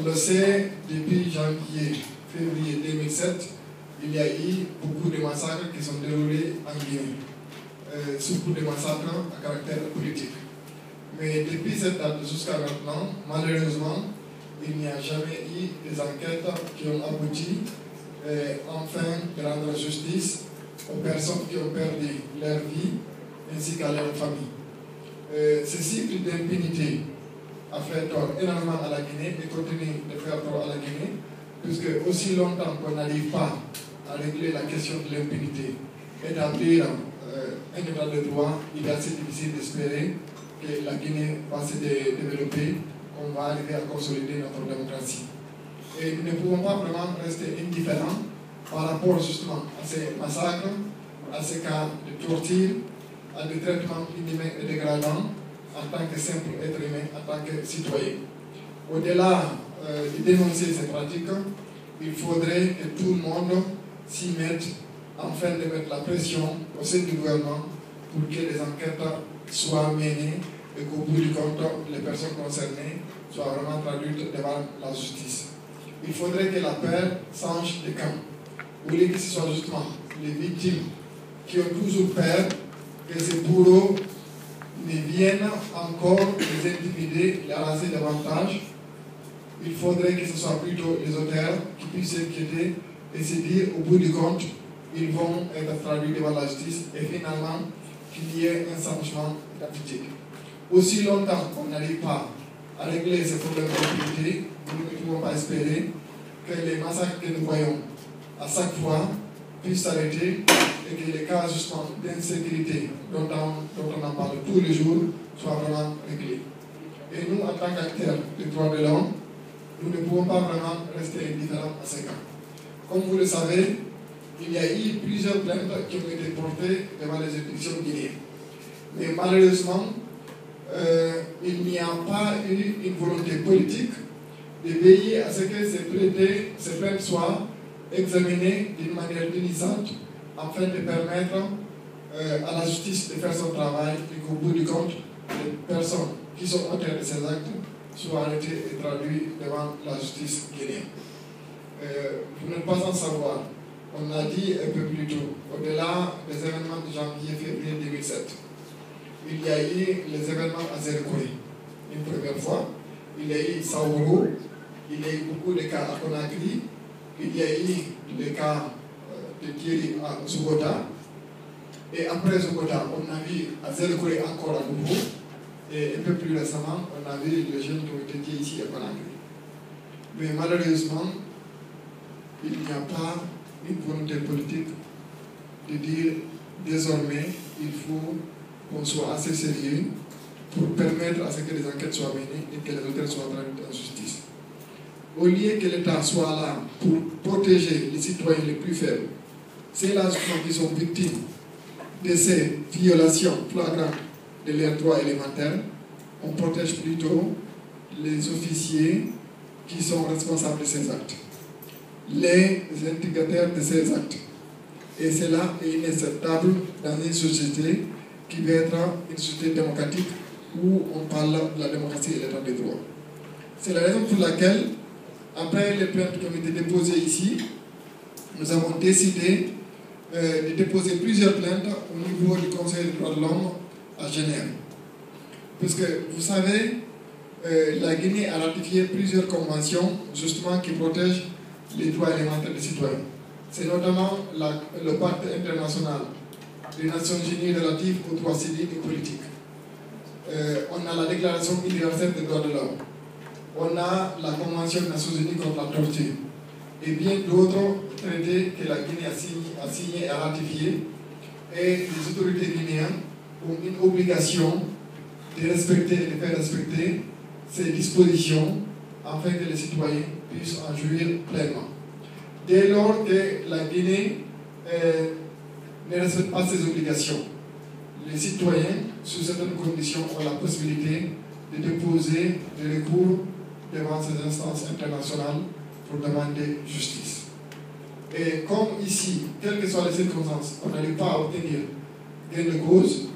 le sait, depuis février 2007, il y a eu beaucoup de massacres qui sont déroulés en Guinée, surtout des massacres à caractère politique. Mais depuis cette date jusqu'à maintenant, malheureusement, il n'y a jamais eu des enquêtes qui ont abouti enfin de rendre justice aux personnes qui ont perdu leur vie ainsi qu'à leur famille. Ce cycle d'impunité a fait tort énormément à la Guinée et continue de faire tort à la Guinée, puisque aussi longtemps qu'on n'arrive pas à régler la question de l'impunité, établir un état de droit, il est assez difficile d'espérer que la Guinée va se développer, qu'on va arriver à consolider notre démocratie. Et nous ne pouvons pas vraiment rester indifférents par rapport justement à ces massacres, à ces cas de torture, à des traitements inhumains et dégradants en tant que simple être humain, en tant que citoyen. Au-delà de dénoncer ces pratiques, il faudrait que tout le monde s'y mette afin de mettre la pression au sein du gouvernement pour que les enquêtes soient menées et qu'au bout du compte, les personnes concernées soient vraiment traduites devant la justice. Il faudrait que la paix change de camp, au lieu que ce soit justement les victimes qui ont toujours peur que ces bourreaux ne viennent encore les intimider, les harasser davantage. Il faudrait que ce soit plutôt les auteurs qui puissent s'inquiéter et se dire au bout du compte, ils vont être traduits devant la justice et finalement qu'il y ait un changement d'attitude. Aussi longtemps qu'on n'arrive pas à régler ces problèmes d'impunité, nous ne pouvons pas espérer que les massacres que nous voyons à chaque fois puissent s'arrêter et que les cas justement d'insécurité dont on en parle tous les jours soient vraiment réglés. Et nous, en tant qu'acteurs des droits de l'homme, nous ne pouvons pas vraiment rester indifférents à ces cas. Comme vous le savez, il y a eu plusieurs plaintes qui ont été portées devant les juridictions guinéennes. Mais malheureusement, il n'y a pas eu une volonté politique de veiller à ce que ces plaintes soient examinées d'une manière unissante afin de permettre à la justice de faire son travail et qu'au bout du compte, les personnes qui sont auteurs de ces actes soient arrêtées et traduites devant la justice guinéenne. Vous n'êtes pas sans savoir, on a dit un peu plus tôt, au-delà des événements de janvier-février 2007, il y a eu les événements à Zérekouré. Une première fois, il y a eu Saouro, il y a eu beaucoup de cas à Conakry, il y a eu le cas de Thierry à Zugota, et après Zugota, on a vu à Zérekouré encore à nouveau, et un peu plus récemment, on a vu les jeunes qui ont été tués ici à Conakry. Mais malheureusement, il n'y a pas une volonté politique de dire désormais il faut qu'on soit assez sérieux pour permettre à ce que les enquêtes soient menées et que les auteurs soient traduits en justice. Au lieu que l'État soit là pour protéger les citoyens les plus faibles, c'est là qui sont victimes de ces violations flagrantes de leurs droits élémentaires, on protège plutôt les officiers qui sont responsables de ces actes, les instigateurs de ces actes. Et cela est inacceptable dans une société qui va être une société démocratique où on parle de la démocratie et l'état de droit. C'est la raison pour laquelle, après les plaintes qui ont été déposées ici, nous avons décidé de déposer plusieurs plaintes au niveau du Conseil des droits de l'homme à Genève. Parce que vous savez, la Guinée a ratifié plusieurs conventions justement qui protègent les droits élémentaires des citoyens. C'est notamment le pacte international des Nations Unies relatif aux droits civils et politiques. On a la Déclaration universelle des droits de l'homme. On a la Convention des Nations Unies contre la torture. Et bien d'autres traités que la Guinée a signés et a ratifiés. Et les autorités guinéennes ont une obligation de respecter et de faire respecter ces dispositions afin que les citoyens puissent en jouir pleinement. Dès lors que la Guinée ne respecte pas ses obligations, les citoyens, sous certaines conditions, ont la possibilité de déposer des recours devant ces instances internationales pour demander justice. Et comme ici, quelles que soient les circonstances, on n'arrive pas à obtenir gain de cause,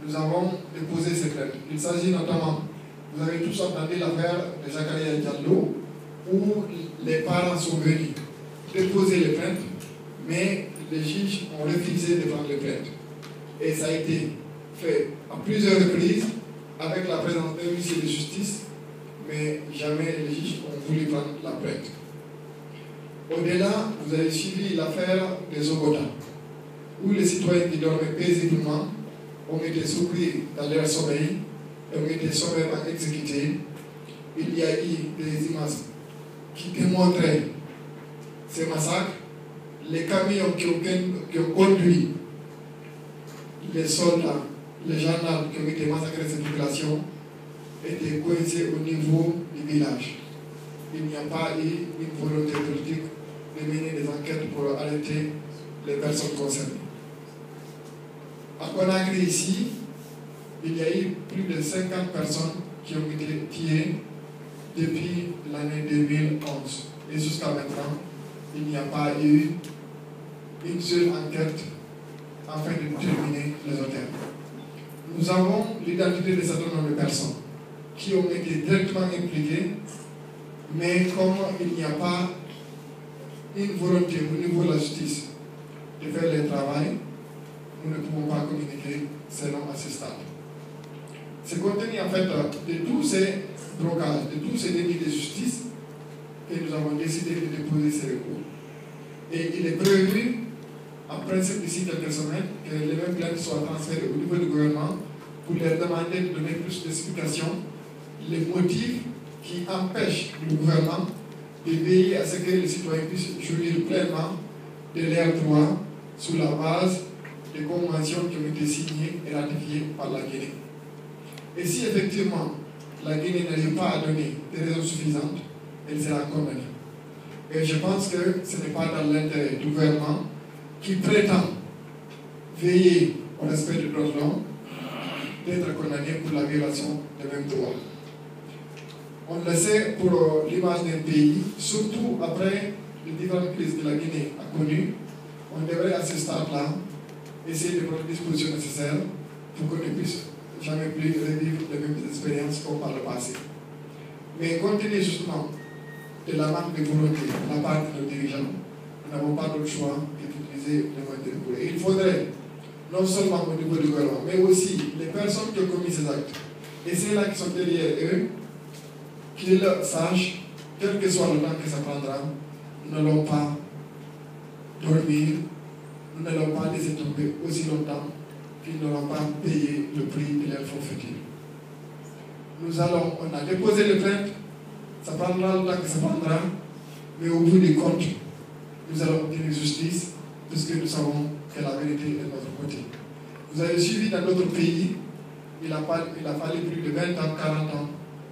nous avons déposé ces plaintes. Il s'agit notamment, vous avez tous entendu l'affaire de Zakaria Diallo, où les parents sont venus déposer les plaintes, mais les juges ont refusé de prendre les plaintes. Et ça a été fait à plusieurs reprises avec la présence d'un huissier de justice, mais jamais les juges ont voulu prendre la plainte. Au-delà, vous avez suivi l'affaire des Ogota, où les citoyens qui dormaient paisiblement ont été surpris dans leur sommeil et ont été sommairement exécutés. Il y a eu des images qui démontraient ces massacres. Les camions qui ont conduit les soldats, les gendarmes qui ont été massacrés dans cette population étaient coincés au niveau du village. Il n'y a pas eu une volonté politique de mener des enquêtes pour arrêter les personnes concernées. À Conakry, ici, il y a eu plus de 50 personnes qui ont été tuées depuis l'année 2011. Et jusqu'à maintenant, il n'y a pas eu une seule enquête afin de déterminer les auteurs. Nous avons l'identité de certains nombre de personnes qui ont été directement impliquées, mais comme il n'y a pas une volonté au niveau de la justice de faire le travail, nous ne pouvons pas communiquer ces noms à ce stade. C'est compte tenu en fait de tous ces blocages, de tous ces dénis de justice que nous avons décidé de déposer ces recours. Et il est prévu, en principe d'ici quelques semaines, que les mêmes plaintes soient transférées au niveau du gouvernement pour leur demander de donner plus d'explications, les motifs qui empêchent le gouvernement de veiller à ce que les citoyens puissent jouir pleinement de leurs droits sous la base des conventions qui ont été signées et ratifiées par la Guinée. Et si effectivement la Guinée n'arrive pas à donner des raisons suffisantes, elle sera condamnée. Et je pense que ce n'est pas dans l'intérêt du gouvernement qui prétend veiller au respect des droits de l'homme d'être condamné pour la violation des mêmes droits. On le sait pour l'image d'un pays, surtout après les différentes crises que la Guinée a connues, on devrait à ce stade-là essayer de prendre les dispositions nécessaires pour qu'on ne puisse jamais plus revivre les mêmes expériences comme par le passé. Mais compte tenu justement de la manque de volonté de la part de nos dirigeants, nous n'avons pas d'autre choix que d'utiliser les moyens de recours. Il faudrait, non seulement au niveau du gouvernement, mais aussi les personnes qui ont commis ces actes, et ceux-là qui sont derrière eux, qu'ils sachent, quel que soit le temps que ça prendra, nous n'allons pas dormir, nous n'allons pas laisser tomber aussi longtemps qu'ils n'auront pas payé le prix de leur forfaiture. On a déposé les plaintes, ça prendra le temps que ça prendra, mais au bout du compte, nous allons obtenir justice, puisque nous savons que la vérité est de notre côté. Vous avez suivi dans d'autres pays, il a fallu plus de 20 ans, 40 ans,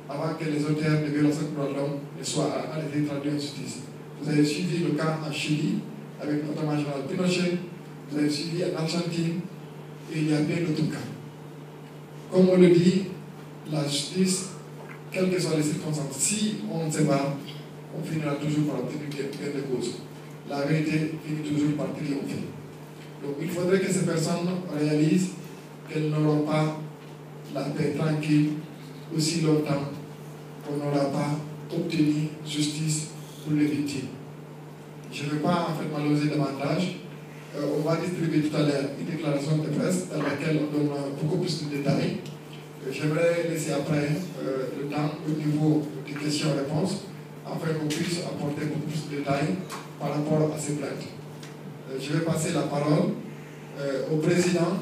avant que les auteurs de violations des droits de l'homme ne soient arrêtés et traduits en justice. Vous avez suivi le cas en Chili, avec notamment général Pinochet, vous avez suivi en Argentine, et il y a bien d'autres cas. Comme on le dit, la justice, quelles que soient les circonstances, si on se bat, on finira toujours par obtenir gain de cause. La vérité finit toujours par triompher. Donc il faudrait que ces personnes réalisent qu'elles n'auront pas la paix tranquille aussi longtemps qu'on n'aura pas obtenu justice pour les victimes. Je ne vais pas en fait m'allonger davantage. On va distribuer tout à l'heure une déclaration de presse dans laquelle on donne beaucoup plus de détails. J'aimerais laisser après le temps au niveau des questions-réponses afin qu'on puisse apporter beaucoup plus de détails par rapport à ces plaintes. Je vais passer la parole au président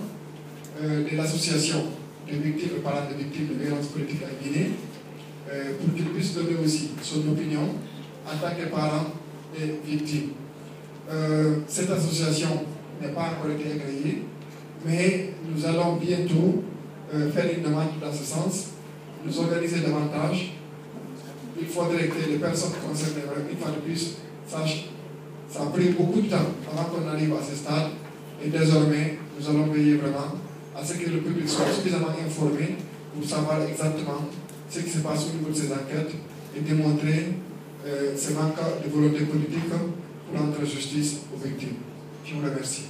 de l'association des victimes et parents des victimes de violences politiques en Guinée pour qu'il puisse donner aussi son opinion en tant que parent et victime. Cette association n'est pas encore été agréée, mais nous allons bientôt faire une demande dans ce sens, nous organiser davantage. Il faudrait que les personnes concernées, une fois de plus, sachent que ça a pris beaucoup de temps avant qu'on arrive à ce stade, et désormais, nous allons veiller vraiment à ce que le public soit suffisamment informé pour savoir exactement ce qui se passe au niveau de ces enquêtes et démontrer ce manque de volonté politique pour rendre justice aux victimes. Je vous remercie.